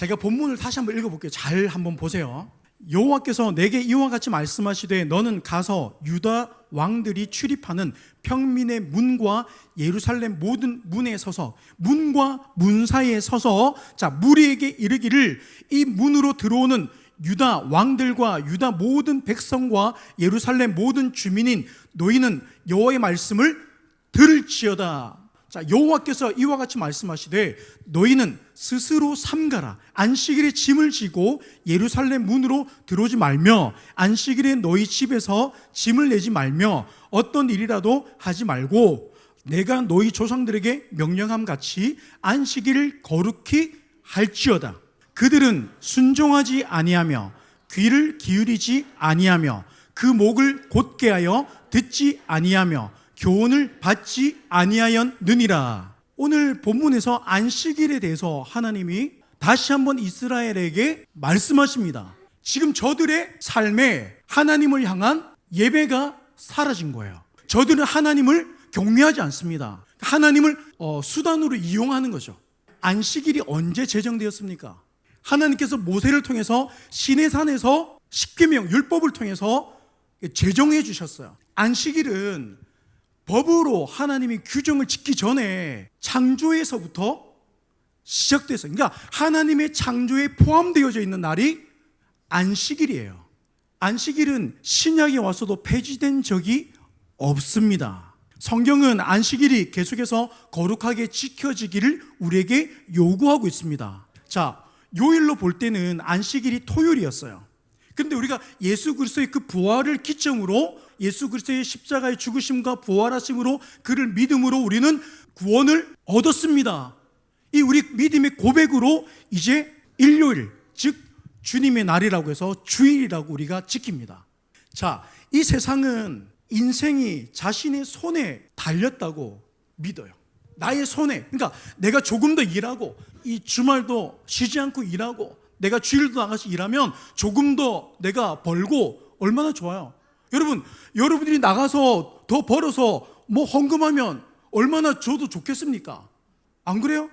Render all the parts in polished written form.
제가 본문을 다시 한번 읽어볼게요. 잘 한번 보세요. 여호와께서 내게 이와 같이 말씀하시되 너는 가서 유다 왕들이 출입하는 평민의 문과 예루살렘 모든 문에 서서 문과 문 사이에 서서 무리에게 이르기를 이 문으로 들어오는 유다 왕들과 유다 모든 백성과 예루살렘 모든 주민인 너희는 여호와의 말씀을 들을지어다. 여호와께서 이와 같이 말씀하시되 너희는 스스로 삼가라. 안식일에 짐을 지고 예루살렘 문으로 들어오지 말며 안식일에 너희 집에서 짐을 내지 말며 어떤 일이라도 하지 말고 내가 너희 조상들에게 명령함 같이 안식일을 거룩히 할지어다. 그들은 순종하지 아니하며 귀를 기울이지 아니하며 그 목을 곧게 하여 듣지 아니하며 교훈을 받지 아니하였느니라. 오늘 본문에서 안식일에 대해서 하나님이 다시 한번 이스라엘에게 말씀하십니다. 지금 저들의 삶에 하나님을 향한 예배가 사라진 거예요. 저들은 하나님을 경외하지 않습니다. 하나님을 수단으로 이용하는 거죠. 안식일이 언제 제정되었습니까? 하나님께서 모세를 통해서 시내산에서 십계명 율법을 통해서 제정해 주셨어요. 안식일은 법으로 하나님이 규정을 짓기 전에 창조에서부터 시작됐어요. 그러니까 하나님의 창조에 포함되어져 있는 날이 안식일이에요. 안식일은 신약에 와서도 폐지된 적이 없습니다. 성경은 안식일이 계속해서 거룩하게 지켜지기를 우리에게 요구하고 있습니다. 요일로 볼 때는 안식일이 토요일이었어요. 그런데 우리가 예수 그리스도의 그 부활을 기점으로 예수 그리스도의 십자가의 죽으심과 부활하심으로 그를 믿음으로 우리는 구원을 얻었습니다. 이 우리 믿음의 고백으로 이제 일요일, 즉 주님의 날이라고 해서 주일이라고 우리가 지킵니다. 이 세상은 인생이 자신의 손에 달렸다고 믿어요. 나의 손에, 그러니까 내가 조금 더 일하고 이 주말도 쉬지 않고 일하고 내가 주일도 나가서 일하면 조금 더 내가 벌고 얼마나 좋아요. 여러분들이 나가서 더 벌어서 헌금하면 얼마나 저도 좋겠습니까? 안 그래요?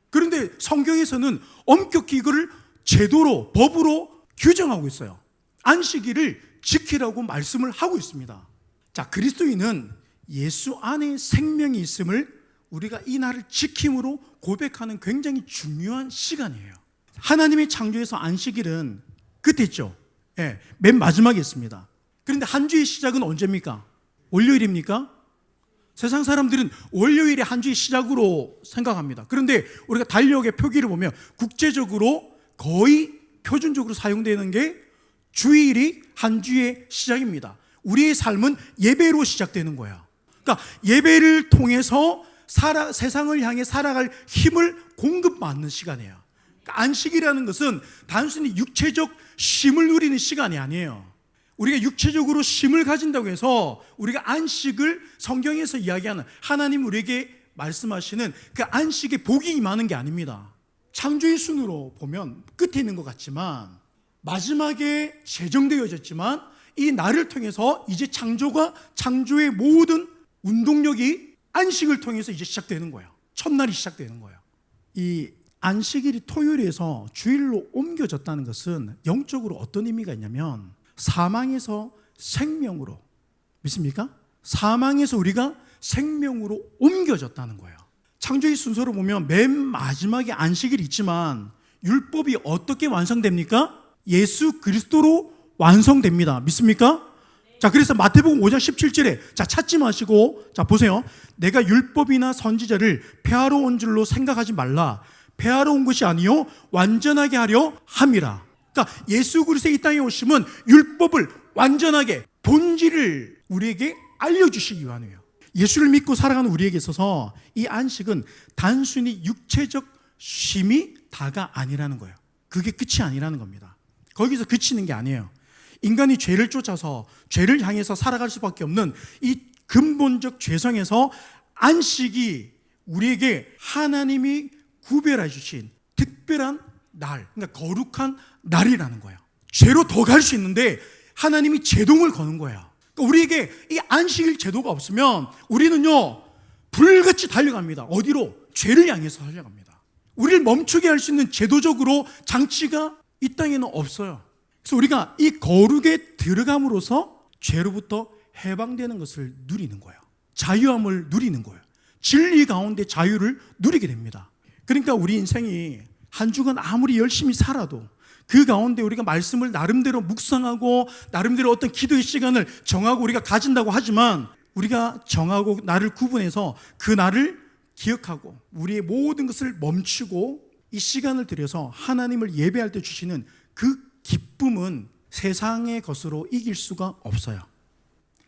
그런데 성경에서는 엄격히 이거를 제도로, 법으로 규정하고 있어요. 안식일을 지키라고 말씀을 하고 있습니다. 그리스도인은 예수 안에 생명이 있음을 우리가 이 날을 지킴으로 고백하는 굉장히 중요한 시간이에요. 하나님의 창조에서 안식일은 끝에 있죠. 맨 마지막에 있습니다. 그런데 한 주의 시작은 언제입니까? 월요일입니까? 세상 사람들은 월요일에 한 주의 시작으로 생각합니다. 그런데 우리가 달력의 표기를 보면 국제적으로 거의 표준적으로 사용되는 게 주일이 한 주의 시작입니다. 우리의 삶은 예배로 시작되는 거야. 그러니까 예배를 통해서 세상을 향해 살아갈 힘을 공급받는 시간이에요. 그러니까 안식이라는 것은 단순히 육체적 쉼을 누리는 시간이 아니에요. 우리가 육체적으로 쉼을 가진다고 해서 우리가 안식을 성경에서 이야기하는 하나님 우리에게 말씀하시는 그 안식의 복이 임하는 게 아닙니다. 창조의 순으로 보면 끝에 있는 것 같지만 마지막에 제정되어졌지만 이 날을 통해서 이제 창조의 모든 운동력이 안식을 통해서 이제 시작되는 거예요. 첫날이 시작되는 거예요. 이 안식일이 토요일에서 주일로 옮겨졌다는 것은 영적으로 어떤 의미가 있냐면 사망에서 생명으로, 믿습니까? 사망에서 우리가 생명으로 옮겨졌다는 거예요. 창조의 순서로 보면 맨 마지막에 안식일이 있지만 율법이 어떻게 완성됩니까? 예수 그리스도로 완성됩니다. 믿습니까? 그래서 마태복음 5장 17절에 찾지 마시고 보세요. 내가 율법이나 선지자를 폐하러 온 줄로 생각하지 말라. 폐하러 온 것이 아니요 완전하게 하려 함이라. 그러니까 예수 그리스도의 이 땅에 오심은 율법을 완전하게 본질을 우리에게 알려주시기 위함이에요. 예수를 믿고 살아가는 우리에게 있어서 이 안식은 단순히 육체적 쉼이 다가 아니라는 거예요. 그게 끝이 아니라는 겁니다. 거기서 그치는 게 아니에요. 인간이 죄를 쫓아서 죄를 향해서 살아갈 수밖에 없는 이 근본적 죄성에서 안식이 우리에게 하나님이 구별해 주신 특별한 날, 그러니까 거룩한 날이라는 거예요. 죄로 더 갈 수 있는데 하나님이 제동을 거는 거예요. 그러니까 우리에게 이 안식일 제도가 없으면 우리는요 불같이 달려갑니다. 어디로? 죄를 향해서 달려갑니다. 우리를 멈추게 할 수 있는 제도적으로 장치가 이 땅에는 없어요. 그래서 우리가 이 거룩에 들어감으로써 죄로부터 해방되는 것을 누리는 거예요. 자유함을 누리는 거예요. 진리 가운데 자유를 누리게 됩니다. 그러니까 우리 인생이 한 주간 아무리 열심히 살아도 그 가운데 우리가 말씀을 나름대로 묵상하고 나름대로 어떤 기도의 시간을 정하고 우리가 가진다고 하지만 우리가 정하고 나를 구분해서 그 날을 기억하고 우리의 모든 것을 멈추고 이 시간을 들여서 하나님을 예배할 때 주시는 그 기쁨은 세상의 것으로 이길 수가 없어요.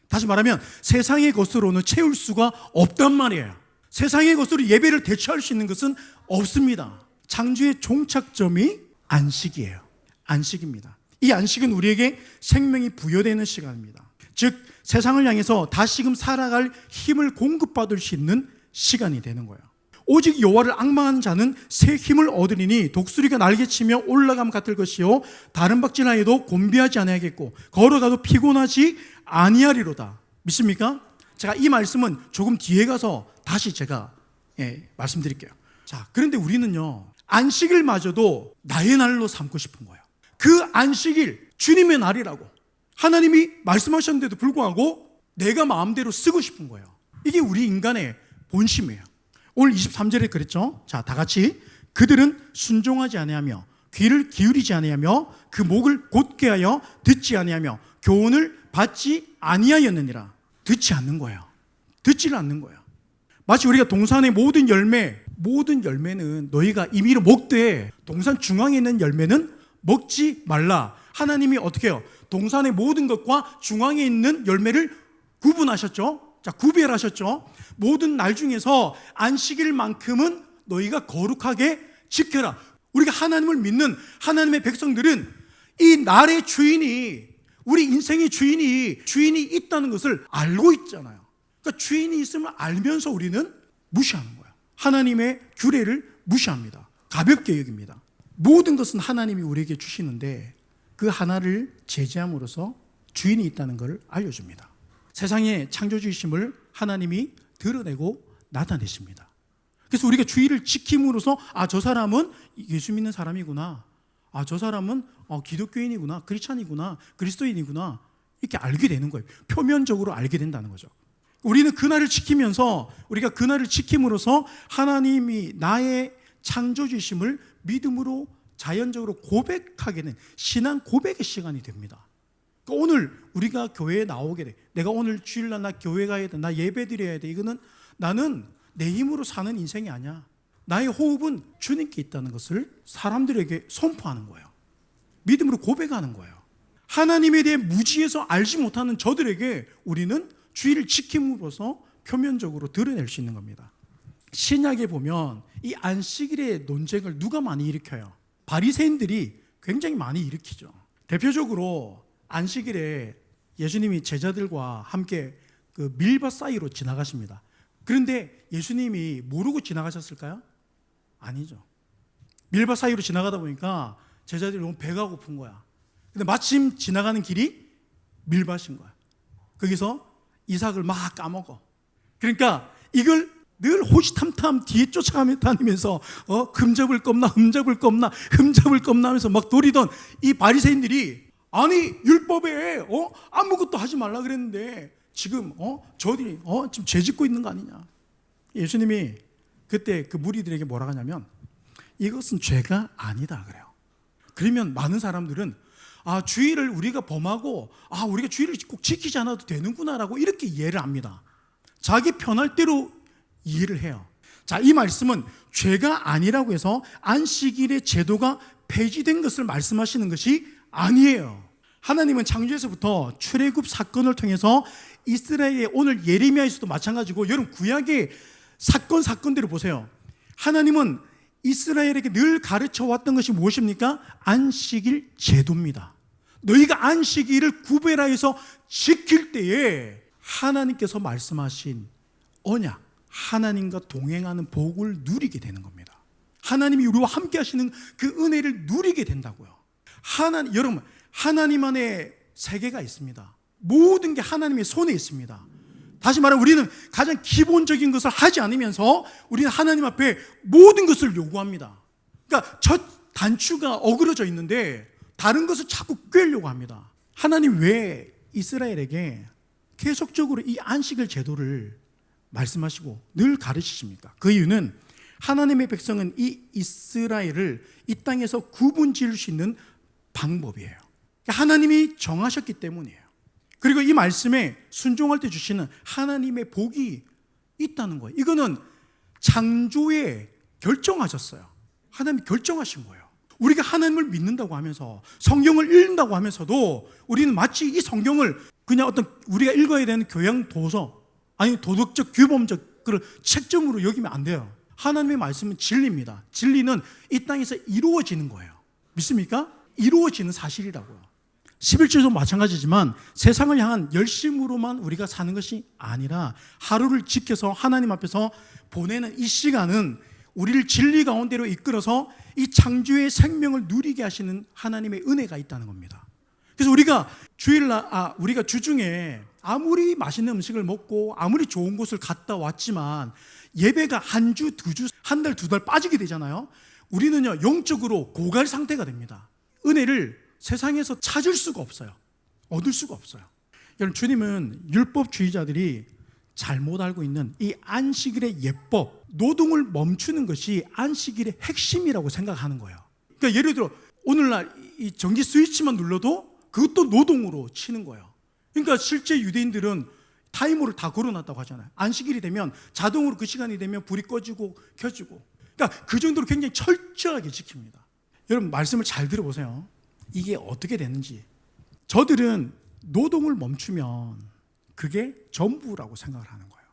다시 말하면 세상의 것으로는 채울 수가 없단 말이에요. 세상의 것으로 예배를 대체할 수 있는 것은 없습니다. 창조의 종착점이 안식이에요. 안식입니다. 이 안식은 우리에게 생명이 부여되는 시간입니다. 즉 세상을 향해서 다시금 살아갈 힘을 공급받을 수 있는 시간이 되는 거예요. 오직 여호와를 앙망하는 자는 새 힘을 얻으리니 독수리가 날개치며 올라감 같을 것이요 다른 박질하여도 곤비하지 아니하겠고 걸어가도 피곤하지 아니하리로다. 믿습니까? 제가 이 말씀은 조금 뒤에 가서 다시 제가 말씀드릴게요. 자, 그런데 우리는요 안식일 마저도 나의 날로 삼고 싶은 거예요. 그 안식일 주님의 날이라고 하나님이 말씀하셨는데도 불구하고 내가 마음대로 쓰고 싶은 거예요. 이게 우리 인간의 본심이에요. 오늘 23절에 그랬죠. 자, 다 같이 그들은 순종하지 아니하며 귀를 기울이지 아니하며 그 목을 곧게 하여 듣지 아니하며 교훈을 받지 아니하였느니라. 듣지 않는 거예요. 듣지를 않는 거예요. 마치 우리가 동산의 모든 열매는 너희가 임의로 먹되 동산 중앙에 있는 열매는 먹지 말라. 하나님이 어떻게 해요? 동산의 모든 것과 중앙에 있는 열매를 구분하셨죠. 자, 구별하셨죠. 모든 날 중에서 안식일만큼은 너희가 거룩하게 지켜라. 우리가 하나님을 믿는 하나님의 백성들은 이 날의 주인이 우리 인생의 주인이 있다는 것을 알고 있잖아요. 그러니까 주인이 있음을 알면서 우리는 무시하는 거예요. 하나님의 규례를 무시합니다. 가볍게 여깁니다. 모든 것은 하나님이 우리에게 주시는데 그 하나를 제지함으로써 주인이 있다는 것을 알려줍니다. 세상의 창조주이심을 하나님이 드러내고 나타내십니다. 그래서 우리가 주의를 지킴으로써 저 사람은 예수 믿는 사람이구나, 저 사람은 기독교인이구나, 크리스찬이구나, 그리스도인이구나 이렇게 알게 되는 거예요. 표면적으로 알게 된다는 거죠. 우리는 그날을 지키면서 우리가 그날을 지킴으로써 하나님이 나의 창조주이심을 믿음으로 자연적으로 고백하게 된 신앙 고백의 시간이 됩니다. 그러니까 오늘 우리가 교회에 나오게 돼. 내가 오늘 주일날 나 교회 가야 돼. 나 예배 드려야 돼. 이거는 나는 내 힘으로 사는 인생이 아니야. 나의 호흡은 주님께 있다는 것을 사람들에게 선포하는 거예요. 믿음으로 고백하는 거예요. 하나님에 대해 무지해서 알지 못하는 저들에게 우리는 주의를 지킴으로써 표면적으로 드러낼 수 있는 겁니다. 신약에 보면 이 안식일의 논쟁을 누가 많이 일으켜요? 바리새인들이 굉장히 많이 일으키죠. 대표적으로 안식일에 예수님이 제자들과 함께 그 밀밭 사이로 지나가십니다. 그런데 예수님이 모르고 지나가셨을까요? 아니죠. 밀밭 사이로 지나가다 보니까 제자들이 너무 배가 고픈 거야. 근데 마침 지나가는 길이 밀밭인 거야. 거기서 이삭을 막 까먹어. 그러니까 이걸 늘 호시탐탐 뒤에 쫓아다니면서 흠잡을 겁나 하면서 막 노리던 이 바리새인들이 아니 율법에 아무것도 하지 말라 그랬는데 지금 저들이 지금 죄 짓고 있는 거 아니냐. 예수님이 그때 그 무리들에게 뭐라 하냐면 이것은 죄가 아니다 그래요. 그러면 많은 사람들은 주의를 우리가 범하고 우리가 주의를 꼭 지키지 않아도 되는구나라고 이렇게 이해를 합니다. 자기 편할 대로 이해를 해요. 자, 이 말씀은 죄가 아니라고 해서 안식일의 제도가 폐지된 것을 말씀하시는 것이 아니에요. 하나님은 창조에서부터 출애굽 사건을 통해서 이스라엘의 오늘 예레미야에서도 마찬가지고 여러분 구약의 사건들을 보세요. 하나님은 이스라엘에게 늘 가르쳐 왔던 것이 무엇입니까? 안식일 제도입니다. 너희가 안식일을 구별하여서 지킬 때에 하나님께서 말씀하신 언약, 하나님과 동행하는 복을 누리게 되는 겁니다. 하나님이 우리와 함께 하시는 그 은혜를 누리게 된다고요. 여러분, 하나님 안에 세계가 있습니다. 모든 게 하나님의 손에 있습니다. 다시 말하면 우리는 가장 기본적인 것을 하지 않으면서 우리는 하나님 앞에 모든 것을 요구합니다. 그러니까 첫 단추가 어그러져 있는데 다른 것을 자꾸 꿰려고 합니다. 하나님 왜 이스라엘에게 계속적으로 이 안식일 제도를 말씀하시고 늘 가르치십니까? 그 이유는 하나님의 백성은 이 이스라엘을 이 땅에서 구분 지을 수 있는 방법이에요. 하나님이 정하셨기 때문이에요. 그리고 이 말씀에 순종할 때 주시는 하나님의 복이 있다는 거예요. 이거는 창조에 결정하셨어요. 하나님이 결정하신 거예요. 우리가 하나님을 믿는다고 하면서 성경을 읽는다고 하면서도 우리는 마치 이 성경을 그냥 어떤 우리가 읽어야 되는 교양 도서, 아니 도덕적 규범적 그런 책점으로 여기면 안 돼요. 하나님의 말씀은 진리입니다. 진리는 이 땅에서 이루어지는 거예요. 믿습니까? 이루어지는 사실이라고요. 11절도 마찬가지지만 세상을 향한 열심으로만 우리가 사는 것이 아니라 하루를 지켜서 하나님 앞에서 보내는 이 시간은 우리를 진리 가운데로 이끌어서 이 창조의 생명을 누리게 하시는 하나님의 은혜가 있다는 겁니다. 그래서 우리가 우리가 주중에 아무리 맛있는 음식을 먹고 아무리 좋은 곳을 갔다 왔지만 예배가 한 주, 두 주, 한 달, 두 달 빠지게 되잖아요. 우리는요, 영적으로 고갈 상태가 됩니다. 은혜를 세상에서 찾을 수가 없어요. 얻을 수가 없어요. 여러분, 주님은 율법주의자들이 잘못 알고 있는 이 안식일의 예법, 노동을 멈추는 것이 안식일의 핵심이라고 생각하는 거예요. 그러니까 예를 들어 오늘날 이 전기 스위치만 눌러도 그것도 노동으로 치는 거예요. 그러니까 실제 유대인들은 타이머를 다 걸어놨다고 하잖아요. 안식일이 되면 자동으로 그 시간이 되면 불이 꺼지고 켜지고, 그러니까 그 정도로 굉장히 철저하게 지킵니다. 여러분, 말씀을 잘 들어보세요. 이게 어떻게 되는지. 저들은 노동을 멈추면 그게 전부라고 생각을 하는 거예요.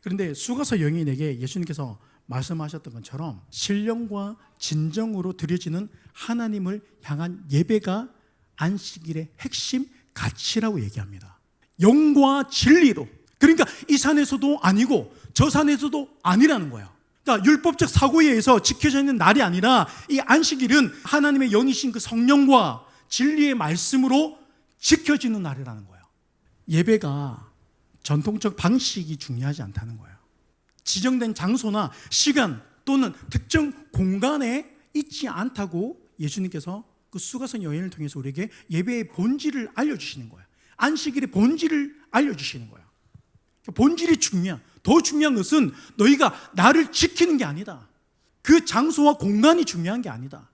그런데 수가서 여인에게 예수님께서 말씀하셨던 것처럼 신령과 진정으로 드려지는 하나님을 향한 예배가 안식일의 핵심 가치라고 얘기합니다. 영과 진리로. 그러니까 이 산에서도 아니고 저 산에서도 아니라는 거예요. 그러니까 율법적 사고에 의해서 지켜져 있는 날이 아니라 이 안식일은 하나님의 영이신 그 성령과 진리의 말씀으로 지켜지는 날이라는 거예요. 예배가 전통적 방식이 중요하지 않다는 거예요. 지정된 장소나 시간 또는 특정 공간에 있지 않다고 예수님께서 그 수가성 여인을 통해서 우리에게 예배의 본질을 알려주시는 거예요. 안식일의 본질을 알려주시는 거예요. 본질이 더 중요한 것은 너희가 나를 지키는 게 아니다. 그 장소와 공간이 중요한 게 아니다.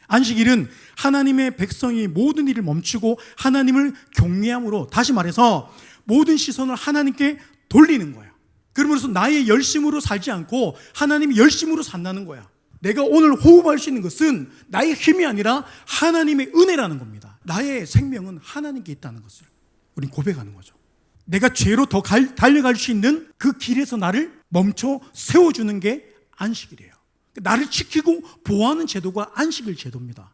안식일은 하나님의 백성이 모든 일을 멈추고 하나님을 경외함으로, 다시 말해서 모든 시선을 하나님께 돌리는 거예요. 그러면서 나의 열심으로 살지 않고 하나님이 열심으로 산다는 거야. 내가 오늘 호흡할 수 있는 것은 나의 힘이 아니라 하나님의 은혜라는 겁니다. 나의 생명은 하나님께 있다는 것을 우리는 고백하는 거죠. 내가 죄로 더 달려갈 수 있는 그 길에서 나를 멈춰 세워주는 게 안식일이에요. 나를 지키고 보호하는 제도가 안식일 제도입니다.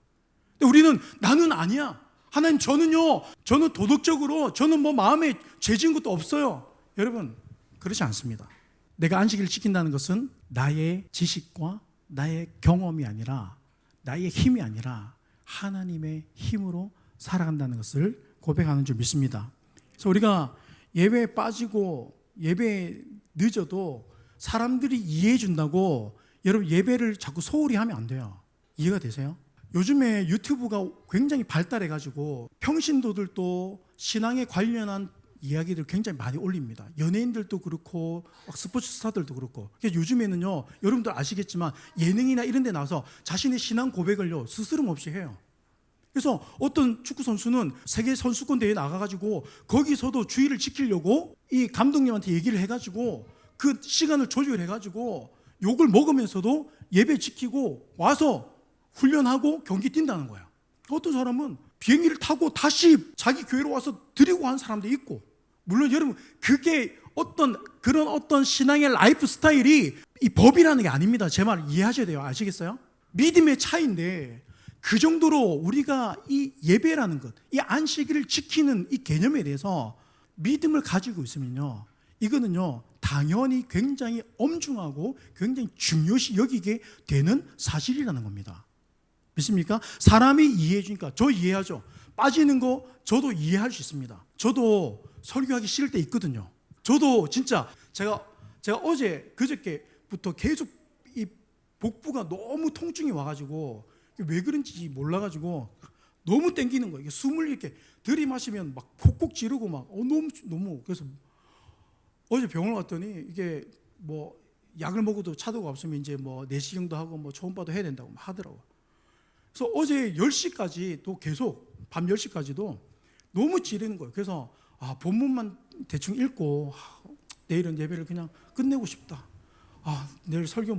근데 우리는 나는 아니야. 하나님, 저는 도덕적으로 저는 마음에 죄 지은 것도 없어요. 여러분, 그렇지 않습니다. 내가 안식일을 지킨다는 것은 나의 지식과 나의 경험이 아니라, 나의 힘이 아니라 하나님의 힘으로 살아간다는 것을 고백하는 줄 믿습니다. 그래서 우리가 예배에 빠지고 예배에 늦어도 사람들이 이해해 준다고 여러분 예배를 자꾸 소홀히 하면 안 돼요. 이해가 되세요? 요즘에 유튜브가 굉장히 발달해가지고 평신도들도 신앙에 관련한 이야기들 굉장히 많이 올립니다. 연예인들도 그렇고 스포츠 스타들도 그렇고. 그래서 요즘에는요, 여러분들 아시겠지만 예능이나 이런 데 나와서 자신의 신앙 고백을요 스스럼 없이 해요. 그래서 어떤 축구 선수는 세계 선수권 대회에 나가가지고 거기서도 주의를 지키려고 이 감독님한테 얘기를 해가지고 그 시간을 조절해가지고 욕을 먹으면서도 예배 지키고 와서 훈련하고 경기 뛴다는 거야. 어떤 사람은 비행기를 타고 다시 자기 교회로 와서 드리고 하는 사람도 있고. 물론 여러분, 그게 어떤 신앙의 라이프 스타일이 이 법이라는 게 아닙니다. 제 말 이해하셔야 돼요. 아시겠어요? 믿음의 차이인데 그 정도로 우리가 이 예배라는 것, 이 안식일을 지키는 이 개념에 대해서 믿음을 가지고 있으면요, 이거는요 당연히 굉장히 엄중하고 굉장히 중요시 여기게 되는 사실이라는 겁니다. 믿습니까? 사람이 이해해 주니까 저 이해하죠. 빠지는 거 저도 이해할 수 있습니다. 저도 설교하기 싫을 때 있거든요. 저도 진짜 제가 어제 그저께부터 계속 이 복부가 너무 통증이 와가지고 왜 그런지 몰라가지고 너무 땡기는 거예요. 숨을 이렇게 들이마시면 막 콕콕 지르고 막 너무 그래서 어제 병원 갔더니 이게 뭐 약을 먹어도 차도가 없으면 이제 뭐 내시경도 하고 뭐 초음파도 해야 된다고 하더라고. 그래서 어제 10시까지 또 계속 밤 10시까지도 너무 지르는 거예요. 그래서 본문만 대충 읽고 내일은 예배를 그냥 끝내고 싶다. 내일 설교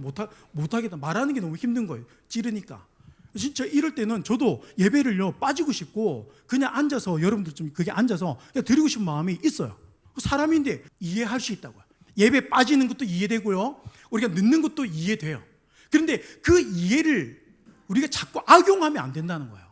못하겠다. 말하는 게 너무 힘든 거예요. 찌르니까. 진짜 이럴 때는 저도 예배를요 빠지고 싶고 그냥 앉아서 여러분들 좀 그게 앉아서 그냥 드리고 싶은 마음이 있어요. 사람인데 이해할 수 있다고요. 예배 빠지는 것도 이해되고요. 우리가 늦는 것도 이해돼요. 그런데 그 이해를 우리가 자꾸 악용하면 안 된다는 거예요.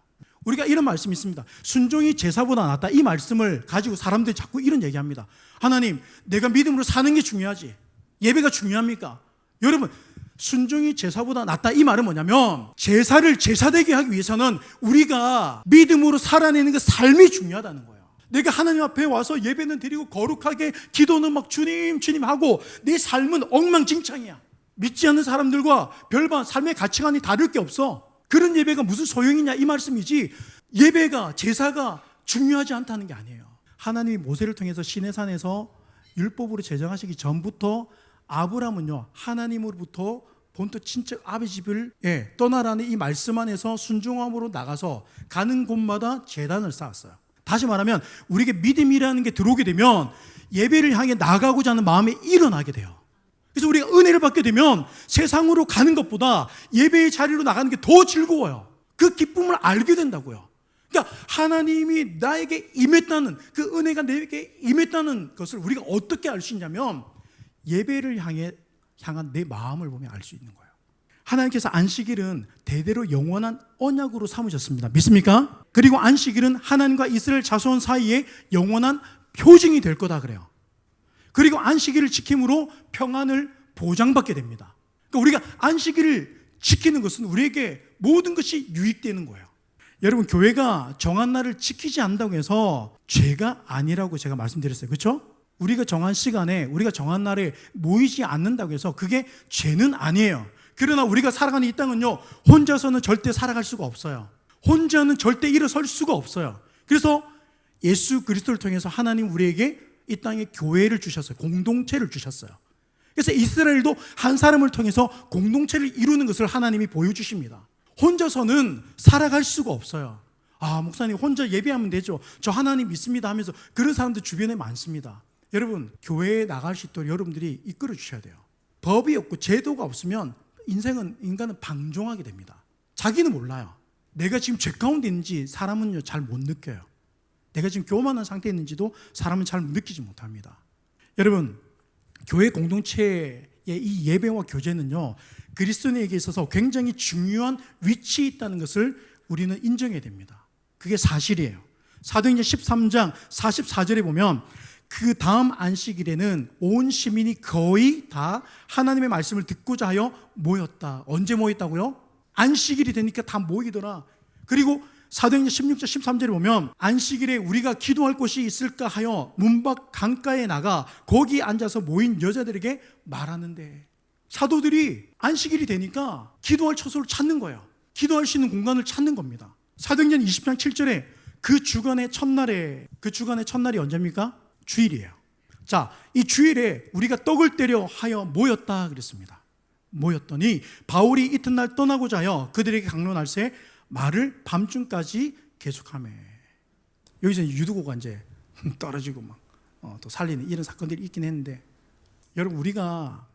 우리가 이런 말씀이 있습니다. 순종이 제사보다 낫다. 이 말씀을 가지고 사람들이 자꾸 이런 얘기합니다. 하나님, 내가 믿음으로 사는 게 중요하지. 예배가 중요합니까? 여러분, 순종이 제사보다 낫다. 이 말은 뭐냐면 제사를 제사되게 하기 위해서는 우리가 믿음으로 살아내는 그 삶이 중요하다는 거예요. 내가 하나님 앞에 와서 예배는 드리고 거룩하게 기도는 막 주님 하고 내 삶은 엉망진창이야. 믿지 않는 사람들과 별반 삶의 가치관이 다를 게 없어. 그런 예배가 무슨 소용이냐 이 말씀이지 예배가 제사가 중요하지 않다는 게 아니에요. 하나님이 모세를 통해서 시내산에서 율법으로 제정하시기 전부터 아브라함은요 하나님으로부터 본토 친척 아비 집을 떠나라는 이 말씀 안에서 순종함으로 나가서 가는 곳마다 제단을 쌓았어요. 다시 말하면 우리에게 믿음이라는 게 들어오게 되면 예배를 향해 나가고자 하는 마음이 일어나게 돼요. 그래서 우리가 은혜를 받게 되면 세상으로 가는 것보다 예배의 자리로 나가는 게 더 즐거워요. 그 기쁨을 알게 된다고요. 그러니까 하나님이 나에게 임했다는 그 은혜가 내게 임했다는 것을 우리가 어떻게 알 수 있냐면 예배를 향한 내 마음을 보면 알 수 있는 거예요. 하나님께서 안식일은 대대로 영원한 언약으로 삼으셨습니다. 믿습니까? 그리고 안식일은 하나님과 이스라엘 자손 사이에 영원한 표징이 될 거다 그래요. 그리고 안식일을 지킴으로 평안을 보장받게 됩니다. 그러니까 우리가 안식일을 지키는 것은 우리에게 모든 것이 유익되는 거예요. 여러분, 교회가 정한 날을 지키지 않는다고 해서 죄가 아니라고 제가 말씀드렸어요. 그렇죠? 우리가 정한 시간에 우리가 정한 날에 모이지 않는다고 해서 그게 죄는 아니에요. 그러나 우리가 살아가는 이 땅은요 혼자서는 절대 살아갈 수가 없어요. 혼자는 절대 일어설 수가 없어요. 그래서 예수 그리스도를 통해서 하나님 우리에게 이 땅에 교회를 주셨어요. 공동체를 주셨어요. 그래서 이스라엘도 한 사람을 통해서 공동체를 이루는 것을 하나님이 보여주십니다. 혼자서는 살아갈 수가 없어요. 목사님 혼자 예배하면 되죠. 저 하나님 믿습니다 하면서 그런 사람들 주변에 많습니다. 여러분, 교회에 나갈 수 있도록 여러분들이 이끌어 주셔야 돼요. 법이 없고 제도가 없으면 인간은 방종하게 됩니다. 자기는 몰라요. 내가 지금 죄 가운데 있는지 사람은요 잘 못 느껴요. 내가 지금 교만한 상태에 있는지도 사람은 잘 느끼지 못합니다. 여러분, 교회 공동체의 이 예배와 교제는요 그리스도인에게 있어서 굉장히 중요한 위치에 있다는 것을 우리는 인정해야 됩니다. 그게 사실이에요. 사도행전 13장 44절에 보면 그 다음 안식일에는 온 시민이 거의 다 하나님의 말씀을 듣고자 하여 모였다. 언제 모였다고요? 안식일이 되니까 다 모이더라. 그리고 사도행전 16장 13절에 보면 안식일에 우리가 기도할 곳이 있을까 하여 문밖 강가에 나가 거기 앉아서 모인 여자들에게 말하는데, 사도들이 안식일이 되니까 기도할 처소를 찾는 거예요. 기도할 수 있는 공간을 찾는 겁니다. 사도행전 20장 7절에 그 주간의 첫날이 언제입니까? 주일이에요. 자, 이 주일에 우리가 떡을 때려 하여 모였다 그랬습니다. 모였더니 바울이 이튿날 떠나고자 하여 그들에게 강론할세 말을 밤중까지 계속하며, 여기서 유두고가 이제 떨어지고 막 또 살리는 이런 사건들이 있긴 했는데, 여러분 우리가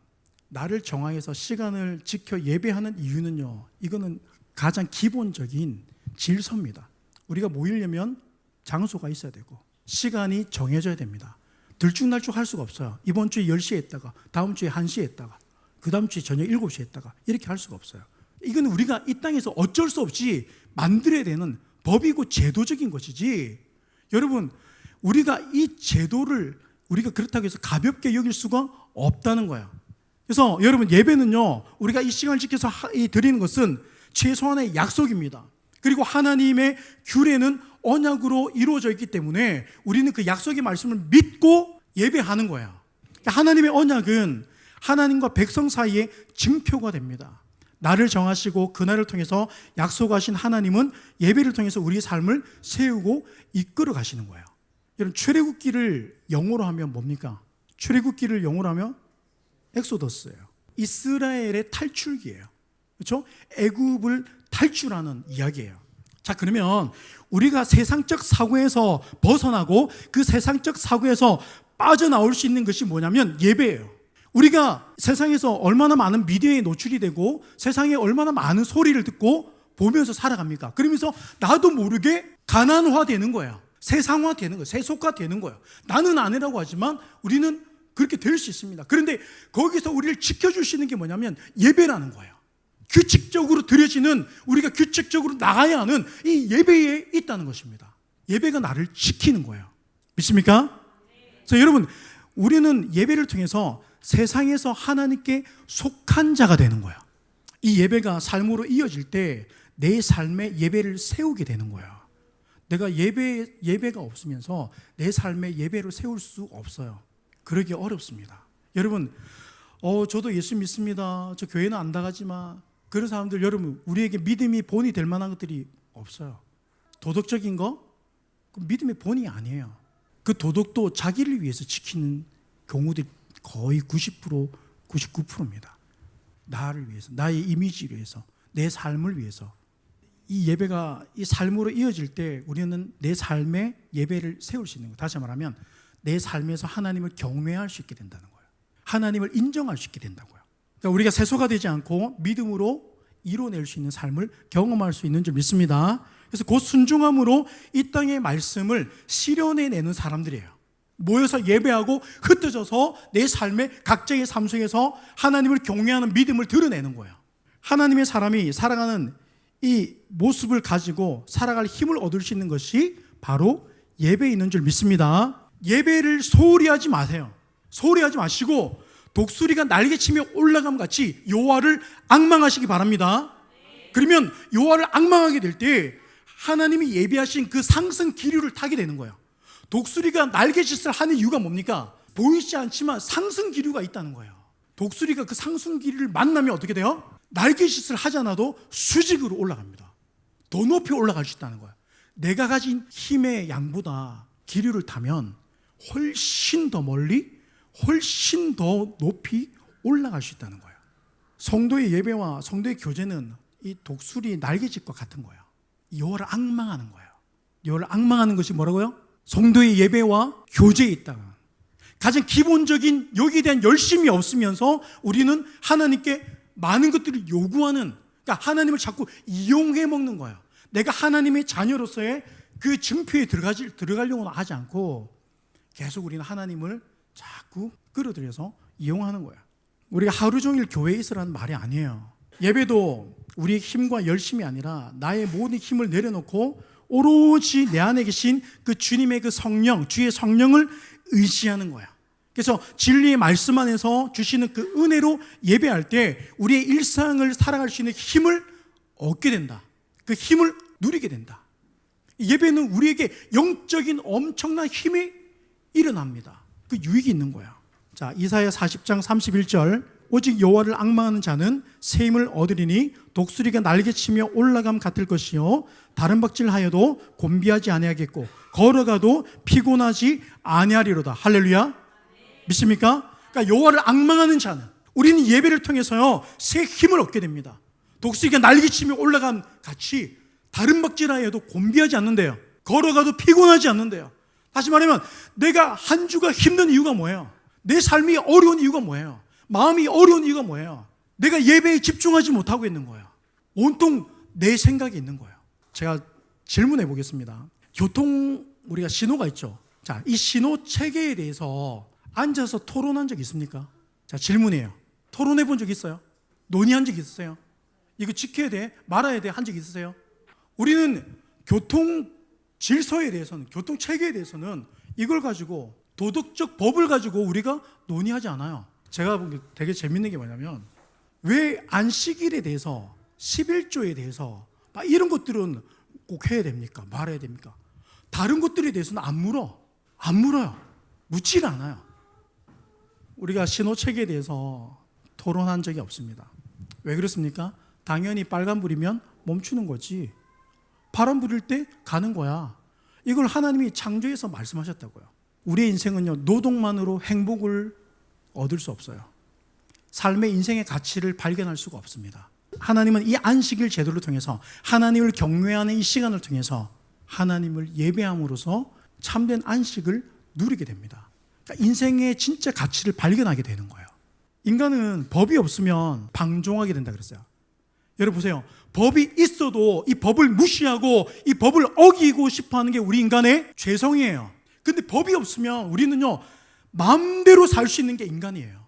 나를 정하여서 시간을 지켜 예배하는 이유는요 이거는 가장 기본적인 질서입니다. 우리가 모이려면 장소가 있어야 되고 시간이 정해져야 됩니다. 들쭉날쭉 할 수가 없어요. 이번 주에 10시에 했다가 다음 주에 1시에 했다가 그 다음 주에 저녁 7시에 했다가 이렇게 할 수가 없어요. 이건 우리가 이 땅에서 어쩔 수 없이 만들어야 되는 법이고 제도적인 것이지, 여러분 우리가 이 제도를 우리가 그렇다고 해서 가볍게 여길 수가 없다는 거예요. 그래서 여러분 예배는요 우리가 이 시간을 지켜서 드리는 것은 최소한의 약속입니다. 그리고 하나님의 규례는 언약으로 이루어져 있기 때문에 우리는 그 약속의 말씀을 믿고 예배하는 거예요. 하나님의 언약은 하나님과 백성 사이의 증표가 됩니다. 나를 정하시고 그날을 통해서 약속하신 하나님은 예배를 통해서 우리의 삶을 세우고 이끌어 가시는 거예요. 여러분, 출애굽기를 영어로 하면 뭡니까? 출애굽기를 영어로 하면 엑소더스예요. 이스라엘의 탈출기예요. 그렇죠? 애굽을 탈출하는 이야기예요. 자, 그러면 우리가 세상적 사고에서 벗어나고 그 세상적 사고에서 빠져나올 수 있는 것이 뭐냐면 예배예요. 우리가 세상에서 얼마나 많은 미디어에 노출이 되고 세상에 얼마나 많은 소리를 듣고 보면서 살아갑니까? 그러면서 나도 모르게 가난화되는 거야. 세상화되는 거야. 세속화되는 거야. 나는 아니라고 하지만 우리는 그렇게 될 수 있습니다. 그런데 거기서 우리를 지켜줄 수 있는 게 뭐냐면 예배라는 거예요. 규칙적으로 드려지는, 우리가 규칙적으로 나가야 하는 이 예배에 있다는 것입니다. 예배가 나를 지키는 거예요. 믿습니까? 그래서 여러분, 우리는 예배를 통해서 세상에서 하나님께 속한 자가 되는 거예요. 이 예배가 삶으로 이어질 때 내 삶에 예배를 세우게 되는 거예요. 내가 예배가 없으면서 내 삶에 예배를 세울 수 없어요. 그러기 어렵습니다. 여러분, 저도 예수 믿습니다. 저 교회는 안 나가지만, 그런 사람들, 여러분, 우리에게 믿음이 본이 될 만한 것들이 없어요. 도덕적인 거? 그 믿음의 본이 아니에요. 그 도덕도 자기를 위해서 지키는 경우들이 거의 90%, 99%입니다. 나를 위해서, 나의 이미지를 위해서, 내 삶을 위해서. 이 예배가 이 삶으로 이어질 때 우리는 내 삶에 예배를 세울 수 있는 거예요. 다시 말하면 내 삶에서 하나님을 경외할 수 있게 된다는 거예요. 하나님을 인정할 수 있게 된다고요. 그러니까 우리가 세속화 되지 않고 믿음으로 이뤄낼 수 있는 삶을 경험할 수 있는 줄 믿습니다. 그래서 그 순종함으로 이 땅의 말씀을 실현해내는 사람들이에요. 모여서 예배하고 흩어져서 내 삶의 각자의 삶 속에서 하나님을 경외하는 믿음을 드러내는 거예요. 하나님의 사람이 살아가는 이 모습을 가지고 살아갈 힘을 얻을 수 있는 것이 바로 예배에 있는 줄 믿습니다. 예배를 소홀히 하지 마세요. 소홀히 하지 마시고 독수리가 날개치며 올라감 같이 여호와를 앙망하시기 바랍니다. 그러면 여호와를 앙망하게 될 때 하나님이 예비하신 그 상승 기류를 타게 되는 거예요. 독수리가 날개짓을 하는 이유가 뭡니까? 보이지 않지만 상승 기류가 있다는 거예요. 독수리가 그 상승 기류를 만나면 어떻게 돼요? 날개짓을 하지 않아도 수직으로 올라갑니다. 더 높이 올라갈 수 있다는 거예요. 내가 가진 힘의 양보다 기류를 타면 훨씬 더 멀리, 훨씬 더 높이 올라갈 수 있다는 거예요. 성도의 예배와 성도의 교제는 이 독수리 날개짓과 같은 거예요. 여호와를 앙망하는 거예요. 여호와를 앙망하는 것이 뭐라고요? 성도의 예배와 교제에 있다. 가장 기본적인 여기에 대한 열심이 없으면서 우리는 하나님께 많은 것들을 요구하는, 그러니까 하나님을 자꾸 이용해 먹는 거예요. 내가 하나님의 자녀로서의 그 증표에 들어가려고는 하지 않고 계속 우리는 하나님을 자꾸 끌어들여서 이용하는 거예요. 우리가 하루 종일 교회에 있으라는 말이 아니에요. 예배도 우리의 힘과 열심이 아니라 나의 모든 힘을 내려놓고 오로지 내 안에 계신 그 주님의 그 성령, 주의 성령을 의지하는 거야. 그래서 진리의 말씀 안에서 주시는 그 은혜로 예배할 때 우리의 일상을 살아갈 수 있는 힘을 얻게 된다. 그 힘을 누리게 된다. 예배는 우리에게 영적인 엄청난 힘이 일어납니다. 그 유익이 있는 거야. 자, 이사야 40장 31절, 오직 여호와를 앙망하는 자는 새 힘을 얻으리니 독수리가 날개치며 올라감 같을 것이요 다른 박질하여도 곤비하지 아니하겠고 걸어가도 피곤하지 아니하리로다. 할렐루야. 믿습니까? 그러니까 여호와를 앙망하는 자는, 우리는 예배를 통해서요 새 힘을 얻게 됩니다. 독수리가 날개치며 올라감 같이 다른 박질하여도 곤비하지 않는데요, 걸어가도 피곤하지 않는데요. 다시 말하면 내가 한 주가 힘든 이유가 뭐예요? 내 삶이 어려운 이유가 뭐예요? 마음이 어려운 이유가 뭐예요? 내가 예배에 집중하지 못하고 있는 거예요. 온통 내 생각이 있는 거예요. 제가 질문해 보겠습니다. 우리가 신호가 있죠. 자, 이 신호 체계에 대해서 앉아서 토론한 적 있습니까? 자, 질문이에요. 토론해 본 적 있어요? 논의한 적 있으세요? 이거 지켜야 돼, 말아야 돼 한 적 있으세요? 우리는 교통 질서에 대해서는, 교통 체계에 대해서는 이걸 가지고, 도덕적 법을 가지고 우리가 논의하지 않아요. 제가 보기에 되게 재밌는 게 뭐냐면, 왜 안식일에 대해서, 11조에 대해서 이런 것들은 꼭 해야 됩니까? 말해야 됩니까? 다른 것들에 대해서는 안 물어요. 묻질 않아요. 우리가 신호체계에 대해서 토론한 적이 없습니다. 왜 그렇습니까? 당연히 빨간불이면 멈추는 거지. 파란 불일 때 가는 거야. 이걸 하나님이 창조해서 말씀하셨다고요. 우리의 인생은요, 노동만으로 행복을 얻을 수 없어요. 삶의 인생의 가치를 발견할 수가 없습니다. 하나님은 이 안식일 제도를 통해서, 하나님을 경외하는 이 시간을 통해서 하나님을 예배함으로써 참된 안식을 누리게 됩니다. 그러니까 인생의 진짜 가치를 발견하게 되는 거예요. 인간은 법이 없으면 방종하게 된다 그랬어요. 여러분 보세요. 법이 있어도 이 법을 무시하고 이 법을 어기고 싶어하는 게 우리 인간의 죄성이에요. 근데 법이 없으면 우리는요, 마음대로 살 수 있는 게 인간이에요.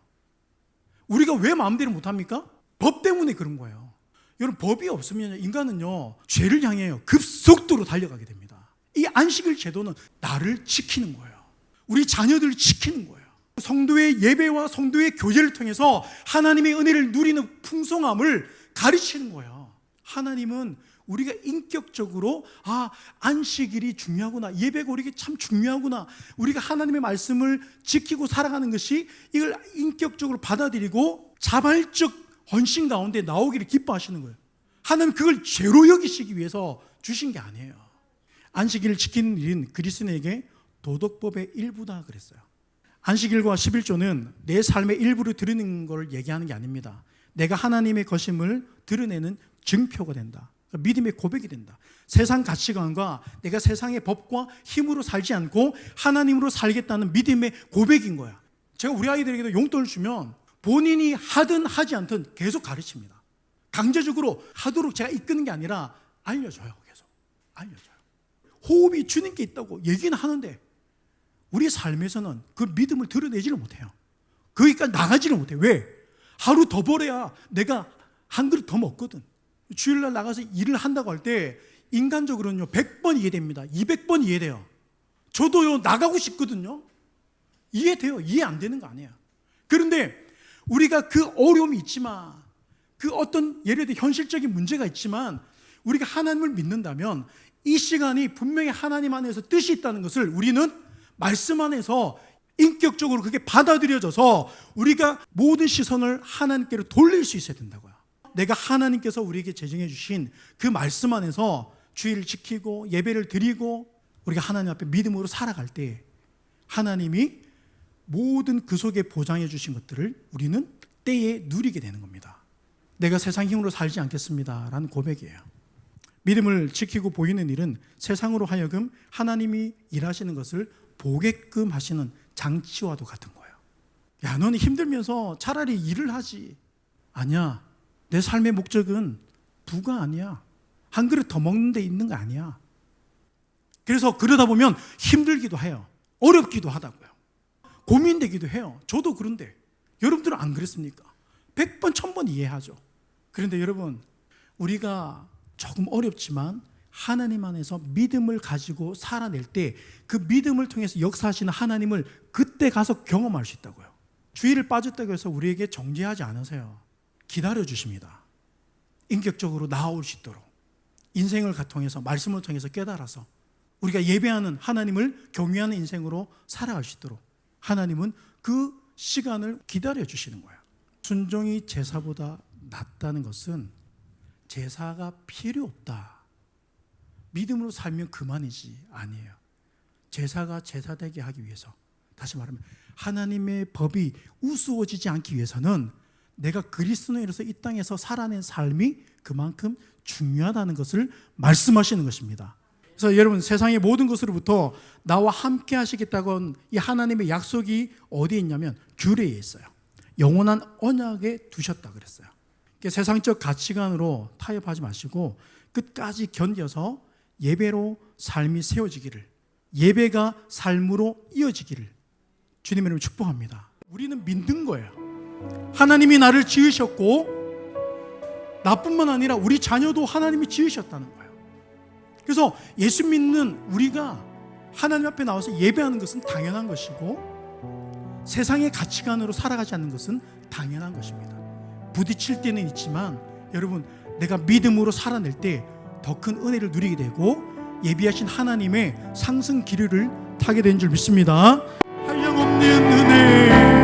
우리가 왜 마음대로 못합니까? 법 때문에 그런 거예요. 여러분, 법이 없으면 인간은요, 죄를 향해 급속도로 달려가게 됩니다. 이 안식일 제도는 나를 지키는 거예요. 우리 자녀들을 지키는 거예요. 성도의 예배와 성도의 교제를 통해서 하나님의 은혜를 누리는 풍성함을 가르치는 거예요. 하나님은 우리가 인격적으로 안식일이 중요하구나, 예배가 우리에게 참 중요하구나, 우리가 하나님의 말씀을 지키고 살아가는 것이 이걸 인격적으로 받아들이고 자발적 헌신 가운데 나오기를 기뻐하시는 거예요. 하나님 그걸 죄로 여기시기 위해서 주신 게 아니에요. 안식일을 지키는 일은 그리스도인에게 도덕법의 일부다 그랬어요. 안식일과 11조는 내 삶의 일부를 드러내는 걸 얘기하는 게 아닙니다. 내가 하나님의 것임을 드러내는 증표가 된다. 믿음의 고백이 된다. 세상 가치관과 내가 세상의 법과 힘으로 살지 않고 하나님으로 살겠다는 믿음의 고백인 거야. 제가 우리 아이들에게도 용돈을 주면 본인이 하든 하지 않든 계속 가르칩니다. 강제적으로 하도록 제가 이끄는 게 아니라 알려줘요. 계속 알려줘요. 호흡이 주님께 있다고 얘기는 하는데 우리 삶에서는 그 믿음을 드러내지를 못해요. 거기까지 나가지를 못해요. 왜? 하루 더 벌어야 내가 한 그릇 더 먹거든. 주일날 나가서 일을 한다고 할 때 인간적으로는요 100번 이해됩니다. 200번 이해돼요. 저도요 나가고 싶거든요. 이해돼요. 이해 안 되는 거 아니에요. 그런데 우리가 그 어려움이 있지만, 그 어떤 예를 들어 현실적인 문제가 있지만 우리가 하나님을 믿는다면 이 시간이 분명히 하나님 안에서 뜻이 있다는 것을 우리는 말씀 안에서 인격적으로 그게 받아들여져서 우리가 모든 시선을 하나님께로 돌릴 수 있어야 된다고요. 내가 하나님께서 우리에게 제정해 주신 그 말씀 안에서 주의를 지키고 예배를 드리고 우리가 하나님 앞에 믿음으로 살아갈 때 하나님이 모든 그 속에 보장해 주신 것들을 우리는 때에 누리게 되는 겁니다. 내가 세상 힘으로 살지 않겠습니다 라는 고백이에요. 믿음을 지키고 보이는 일은 세상으로 하여금 하나님이 일하시는 것을 보게끔 하시는 장치와도 같은 거예요. 야, 너는 힘들면서 차라리 일을 하지. 아니야. 내 삶의 목적은 부가 아니야. 한 그릇 더 먹는 데 있는 거 아니야. 그래서 그러다 보면 힘들기도 해요. 어렵기도 하다고요. 고민되기도 해요. 저도 그런데 여러분들은 안 그랬습니까? 100번, 1000번 이해하죠. 그런데 여러분, 우리가 조금 어렵지만 하나님 안에서 믿음을 가지고 살아낼 때 그 믿음을 통해서 역사하시는 하나님을 그때 가서 경험할 수 있다고요. 주의를 빠졌다고 해서 우리에게 정죄하지 않으세요. 기다려주십니다. 인격적으로 나아올 수 있도록 인생을 통해서 말씀을 통해서 깨달아서 우리가 예배하는 하나님을 경외하는 인생으로 살아갈 수 있도록 하나님은 그 시간을 기다려주시는 거예요. 순종이 제사보다 낫다는 것은 제사가 필요 없다, 믿음으로 살면 그만이지 아니에요. 제사가 제사되게 하기 위해서, 다시 말하면 하나님의 법이 우스워지지 않기 위해서는 내가 그리스도인으로서 이 땅에서 살아낸 삶이 그만큼 중요하다는 것을 말씀하시는 것입니다. 그래서 여러분, 세상의 모든 것으로부터 나와 함께 하시겠다고 이 하나님의 약속이 어디에 있냐면 규례에 있어요. 영원한 언약에 두셨다 그랬어요. 세상적 가치관으로 타협하지 마시고 끝까지 견뎌서 예배로 삶이 세워지기를, 예배가 삶으로 이어지기를 주님의 이름으로 축복합니다. 우리는 믿는 거예요. 하나님이 나를 지으셨고 나뿐만 아니라 우리 자녀도 하나님이 지으셨다는 거예요. 그래서 예수 믿는 우리가 하나님 앞에 나와서 예배하는 것은 당연한 것이고 세상의 가치관으로 살아가지 않는 것은 당연한 것입니다. 부딪힐 때는 있지만 여러분, 내가 믿음으로 살아낼 때 더 큰 은혜를 누리게 되고 예비하신 하나님의 상승 기류를 타게 된 줄 믿습니다. 한량없는 은혜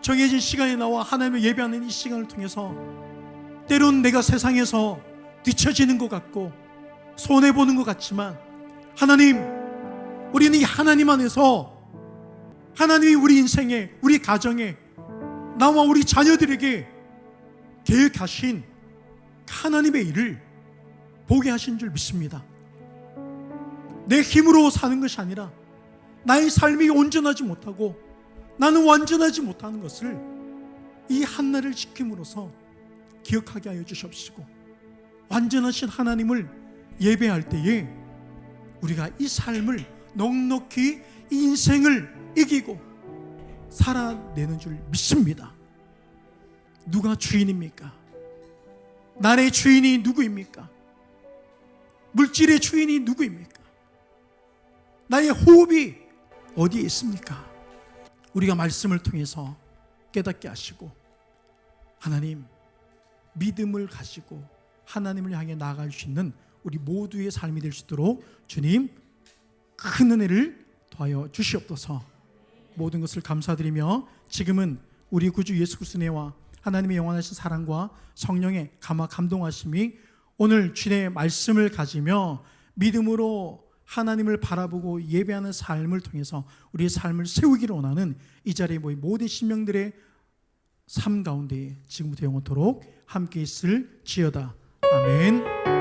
정해진 시간에 나와 하나님을 예배하는 이 시간을 통해서 때론 내가 세상에서 뒤처지는 것 같고 손해보는 것 같지만 하나님, 우리는 이 하나님 안에서 하나님이 우리 인생에, 우리 가정에, 나와 우리 자녀들에게 계획하신 하나님의 일을 보게 하신 줄 믿습니다. 내 힘으로 사는 것이 아니라 나의 삶이 온전하지 못하고 나는 완전하지 못하는 것을 이 한나를 지킴으로써 기억하게 하여 주시옵시고, 완전하신 하나님을 예배할 때에 우리가 이 삶을 넉넉히 이 인생을 이기고 살아내는 줄 믿습니다. 누가 주인입니까? 나의 주인이 누구입니까? 물질의 주인이 누구입니까? 나의 호흡이 어디에 있습니까? 우리가 말씀을 통해서 깨닫게 하시고 하나님, 믿음을 가지고 하나님을 향해 나아갈 수 있는 우리 모두의 삶이 될 수 있도록 주님 큰 은혜를 더하여 주시옵소서. 모든 것을 감사드리며 지금은 우리 구주 예수 그리스도와 하나님의 영원하신 사랑과 성령의 감동하심이 오늘 주의 말씀을 가지며 믿음으로 하나님을 바라보고 예배하는 삶을 통해서 우리의 삶을 세우기를 원하는 이 자리에 모인 모든 신명들의 삶 가운데 지금부터 영원토록 함께 있을 지어다. 아멘.